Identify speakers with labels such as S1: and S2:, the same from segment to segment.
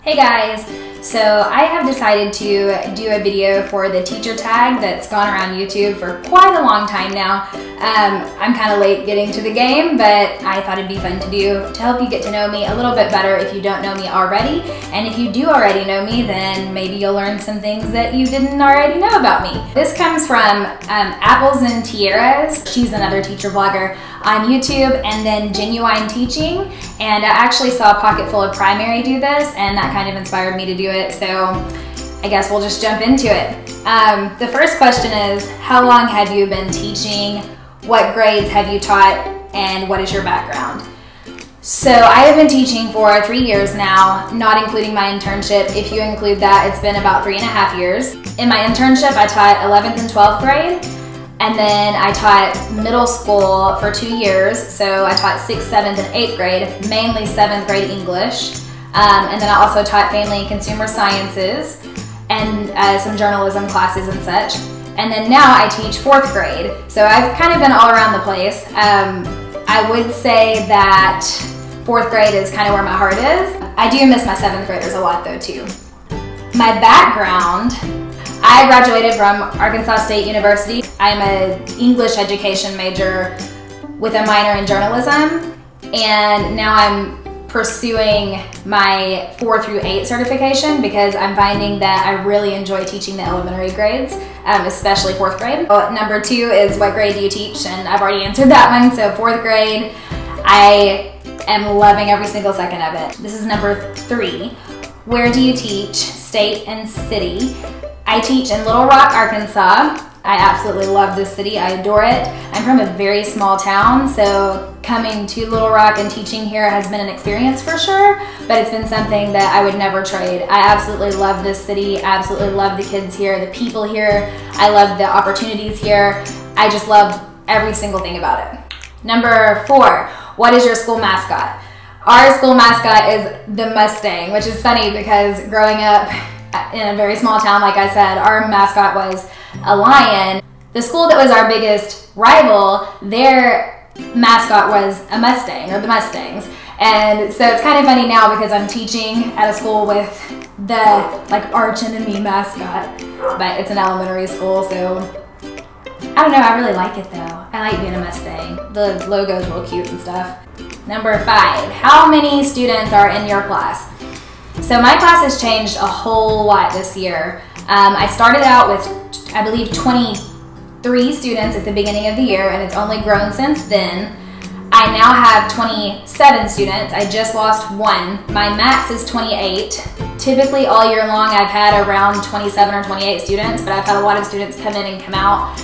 S1: Hey guys, so I have decided to do a video for the teacher tag that's gone around YouTube for quite a long time now. I'm kind of late getting to the game, but I thought it'd be fun to do to help you get to know me a little bit better if you don't know me already. And if you do already know me, then maybe you'll learn some things that you didn't already know about me. This comes from Apples and Tiaras. She's another teacher vlogger on YouTube, and then Genuine Teaching. And I actually saw Pocket Full of Primary do this, and that kind of inspired me to do it. So I guess we'll just jump into it. The first question is, how long have you been teaching? What grades have you taught? And what is your background? So I have been teaching for 3 years now, not including my internship. If you include that, it's been about 3.5 years. In my internship, I taught 11th and 12th grade. And then I taught middle school for 2 years. So I taught 6th, 7th, and 8th grade, mainly 7th grade English. And then I also taught family and consumer sciences and some journalism classes and such. And then now I teach 4th grade. So I've kind of been all around the place. I would say that 4th grade is kind of where my heart is. I do miss my 7th graders a lot though too. My background, I graduated from Arkansas State University. I'm an English education major with a minor in journalism, and now I'm pursuing my 4 through 8 certification because I'm finding that I really enjoy teaching the elementary grades, especially 4th grade. Number 2 is, what grade do you teach? And I've already answered that one, so 4th grade. I am loving every single second of it. This is number 3. Where do you teach? State and city. I teach in Little Rock, Arkansas. I absolutely love this city. I adore it. I'm from a very small town, so coming to Little Rock and teaching here has been an experience for sure, but it's been something that I would never trade. I absolutely love this city. I absolutely love the kids here, the people here. I love the opportunities here. I just love every single thing about it. Number 4, what is your school mascot? Our school mascot is the Mustang, which is funny because growing up in a very small town, like I said, our mascot was a lion. The school that was our biggest rival, their mascot was a Mustang, or the Mustangs. And so it's kind of funny now because I'm teaching at a school with the arch enemy mascot, but it's an elementary school, so I don't know, I really like it though. I like being a Mustang. The logo's real cute and stuff. Number 5, how many students are in your class? So my class has changed a whole lot this year. I started out with, I believe, 23 students at the beginning of the year, and it's only grown since then. I now have 27 students. I just lost 1. My max is 28. Typically all year long I've had around 27 or 28 students, but I've had a lot of students come in and come out.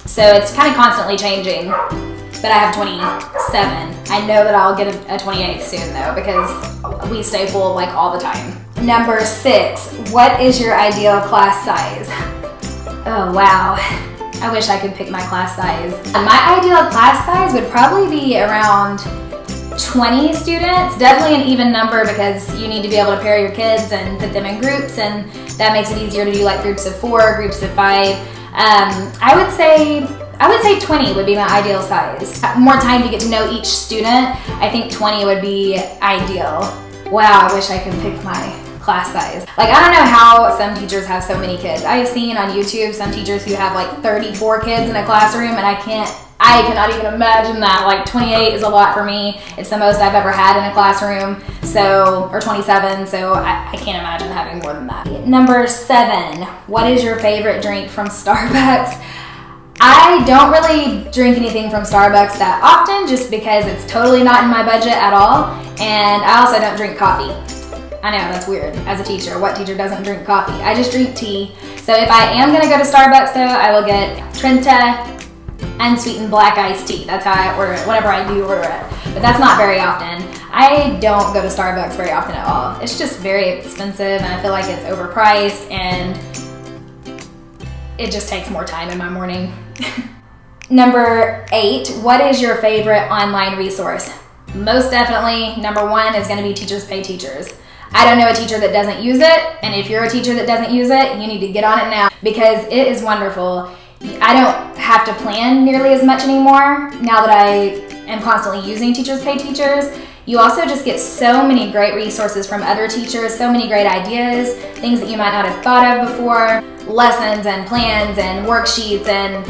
S1: So it's kind of constantly changing, but I have 27. I know that I'll get a 28 soon though, because we stay full like all the time. Number 6, what is your ideal class size? Oh wow, I wish I could pick my class size. My ideal class size would probably be around 20 students, definitely an even number because you need to be able to pair your kids and put them in groups, and that makes it easier to do like groups of 4, groups of 5. I would say 20 would be my ideal size. More time to get to know each student. I think 20 would be ideal. Wow, I wish I could pick my class size. Like, I don't know how some teachers have so many kids. I have seen on YouTube some teachers who have like 34 kids in a classroom, and I cannot even imagine that. Like 28 is a lot for me. It's the most I've ever had in a classroom, so, or 27, so I can't imagine having more than that. Number 7, what is your favorite drink from Starbucks? I don't really drink anything from Starbucks that often just because it's totally not in my budget at all, and I also don't drink coffee. I know, that's weird. As a teacher, what teacher doesn't drink coffee? I just drink tea. So if I am gonna go to Starbucks though, I will get Trenta unsweetened black iced tea. That's how I order it, whenever I do order it. But that's not very often. I don't go to Starbucks very often at all. It's just very expensive, and I feel like it's overpriced, and it just takes more time in my morning. Number 8, what is your favorite online resource? Most definitely, number 1 is gonna be Teachers Pay Teachers. I don't know a teacher that doesn't use it, and if you're a teacher that doesn't use it, you need to get on it now because it is wonderful. I don't have to plan nearly as much anymore now that I am constantly using Teachers Pay Teachers. You also just get so many great resources from other teachers, so many great ideas, things that you might not have thought of before, lessons and plans and worksheets and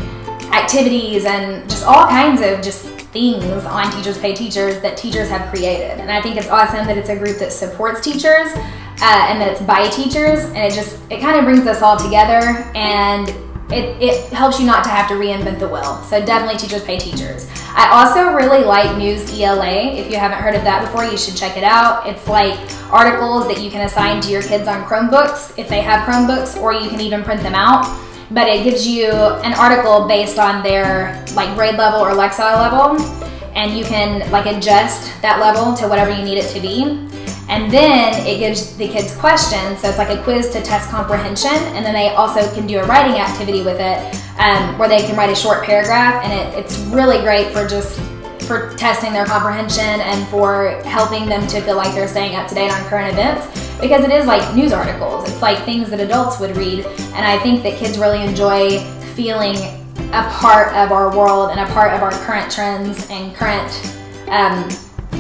S1: activities and just all kinds of just things on Teachers Pay Teachers that teachers have created. And I think it's awesome that it's a group that supports teachers and that it's by teachers, and it kind of brings us all together, and it helps you not to have to reinvent the wheel. So definitely Teachers Pay Teachers. I also really like News ELA. If you haven't heard of that before, you should check it out. It's like articles that you can assign to your kids on Chromebooks if they have Chromebooks, or you can even print them out. But it gives you an article based on their like grade level or Lexile level, and you can like adjust that level to whatever you need it to be. And then it gives the kids questions, so it's like a quiz to test comprehension, and then they also can do a writing activity with it where they can write a short paragraph, and it's really great for testing their comprehension and for helping them to feel like they're staying up to date on current events, because it is like news articles. It's like things that adults would read, and I think that kids really enjoy feeling a part of our world and a part of our current trends and current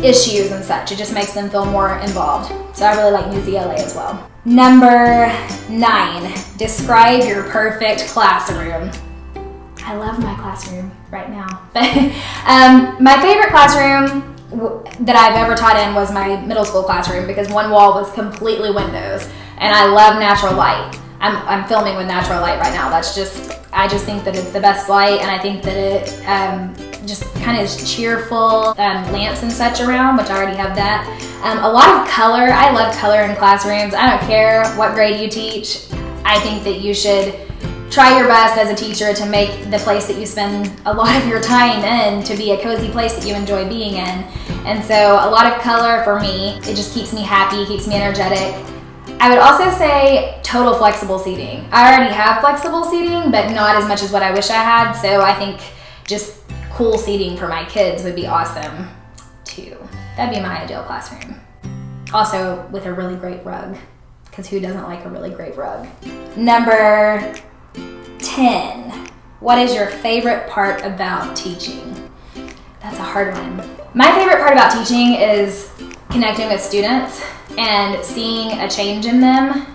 S1: issues and such. It just makes them feel more involved. So I really like News ELA as well. Number 9, describe your perfect classroom. I love my classroom right now. But my favorite classroom that I've ever taught in was my middle school classroom, because one wall was completely windows, and I love natural light. I'm filming with natural light right now. I just think that it's the best light, and I think that it just kind of is cheerful, lamps and such around, which I already have that. A lot of color. I love color in classrooms. I don't care what grade you teach. I think that you should try your best as a teacher to make the place that you spend a lot of your time in to be a cozy place that you enjoy being in. And so a lot of color for me, it just keeps me happy, keeps me energetic. I would also say total flexible seating. I already have flexible seating, but not as much as what I wish I had, so I think just cool seating for my kids would be awesome too. That'd be my ideal classroom. Also with a really great rug, because who doesn't like a really great rug? Number 10, what is your favorite part about teaching? That's a hard one. My favorite part about teaching is connecting with students and seeing a change in them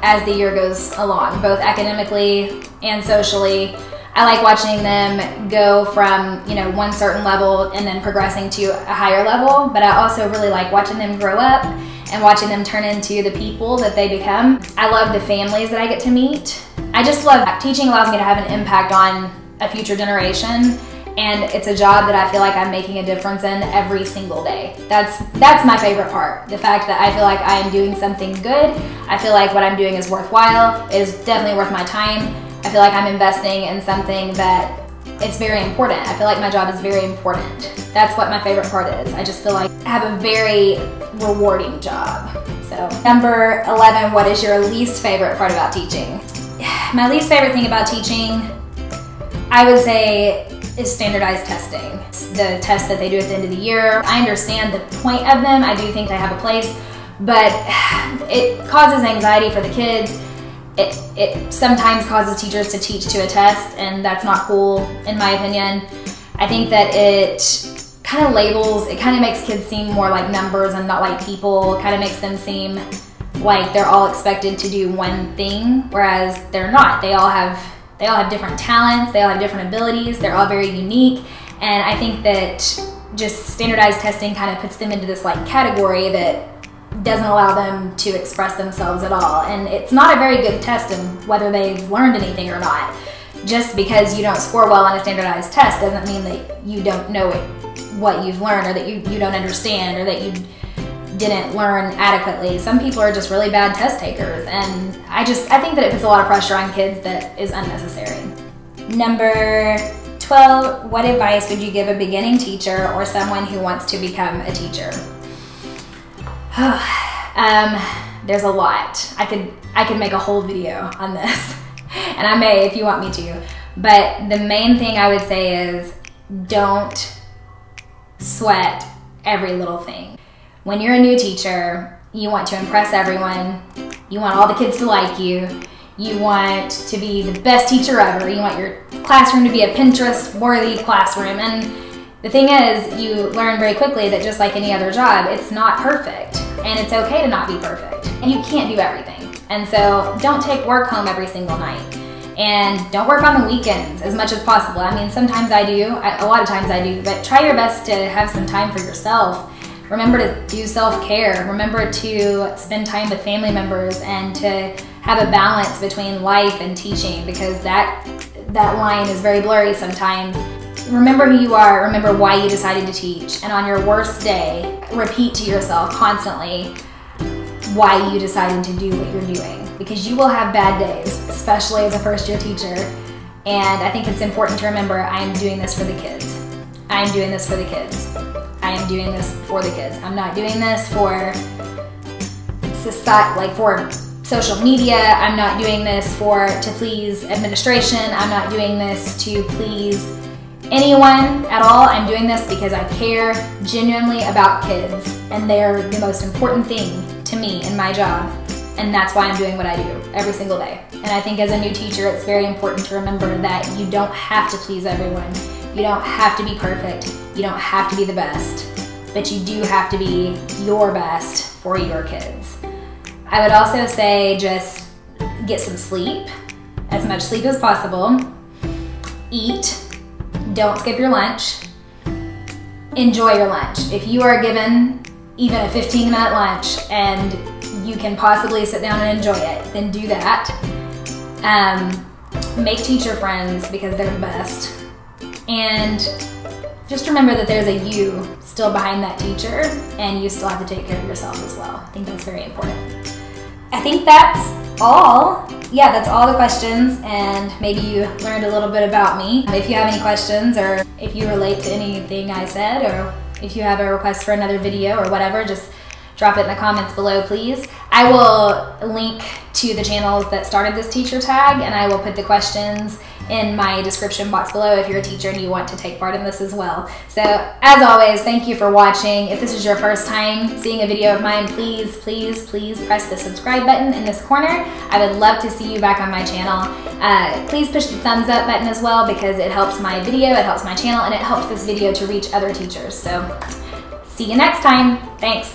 S1: as the year goes along, both academically and socially. I like watching them go from, one certain level and then progressing to a higher level, but I also really like watching them grow up and watching them turn into the people that they become. I love the families that I get to meet. I just love that. Teaching allows me to have an impact on a future generation, and it's a job that I feel like I'm making a difference in every single day. That's my favorite part. The fact that I feel like I am doing something good. I feel like what I'm doing is worthwhile, is definitely worth my time. I feel like I'm investing in something that it's very important. I feel like my job is very important. That's what my favorite part is. I just feel like I have a very rewarding job. So, number 11, what is your least favorite part about teaching? My least favorite thing about teaching, I would say, is standardized testing. The tests that they do at the end of the year. I understand the point of them. I do think they have a place, but it causes anxiety for the kids. It sometimes causes teachers to teach to a test, and that's not cool, in my opinion. I think that it kind of makes kids seem more like numbers and not like people. It kind of makes them seem like they're all expected to do one thing, whereas they're not. They all have different talents, they all have different abilities, they're all very unique, and I think that just standardized testing kind of puts them into this like category that doesn't allow them to express themselves at all. And it's not a very good test in whether they've learned anything or not. Just because you don't score well on a standardized test doesn't mean that you don't know what you've learned, or that you don't understand, or that you didn't learn adequately. Some people are just really bad test takers, and I think that it puts a lot of pressure on kids that is unnecessary. Number 12, what advice would you give a beginning teacher or someone who wants to become a teacher? There's a lot. I could make a whole video on this, and I may if you want me to. But the main thing I would say is don't sweat every little thing. When you're a new teacher, you want to impress everyone. You want all the kids to like you. You want to be the best teacher ever. You want your classroom to be a Pinterest-worthy classroom. And The thing is, you learn very quickly that just like any other job, it's not perfect, and it's okay to not be perfect. And you can't do everything. And so don't take work home every single night. And don't work on the weekends as much as possible. I mean, sometimes I do, a lot of times I do, but try your best to have some time for yourself. Remember to do self-care. Remember to spend time with family members and to have a balance between life and teaching, because that line is very blurry sometimes. Remember who you are, remember why you decided to teach, and on your worst day, repeat to yourself constantly why you decided to do what you're doing, because you will have bad days, especially as a first-year teacher. And I think it's important to remember, I am doing this for the kids. I am doing this for the kids. I am doing this for the kids. I'm not doing this for society, like for social media. I'm not doing this to please administration. I'm not doing this to please anyone at all. I'm doing this because I care genuinely about kids, and they're the most important thing to me in my job, and that's why I'm doing what I do every single day. And I think as a new teacher, it's very important to remember that you don't have to please everyone. You don't have to be perfect. You don't have to be the best, but you do have to be your best for your kids. I would also say just get some sleep, as much sleep as possible. Eat. Don't skip your lunch. Enjoy your lunch. If you are given even a 15-minute lunch and you can possibly sit down and enjoy it, then do that. Make teacher friends, because they're the best. And just remember that there's a you still behind that teacher, and you still have to take care of yourself as well. I think that's very important. I think that's all. Yeah, that's all the questions, and maybe you learned a little bit about me. If you have any questions, or if you relate to anything I said, or if you have a request for another video or whatever, just drop it in the comments below, please. I will link to the channels that started this teacher tag, and I will put the questions in my description box below if you're a teacher and you want to take part in this as well. So as always, thank you for watching. If this is your first time seeing a video of mine, please, please, please press the subscribe button in this corner. I would love to see you back on my channel. Please push the thumbs up button as well, because it helps my video, it helps my channel, and it helps this video to reach other teachers. So see you next time. Thanks.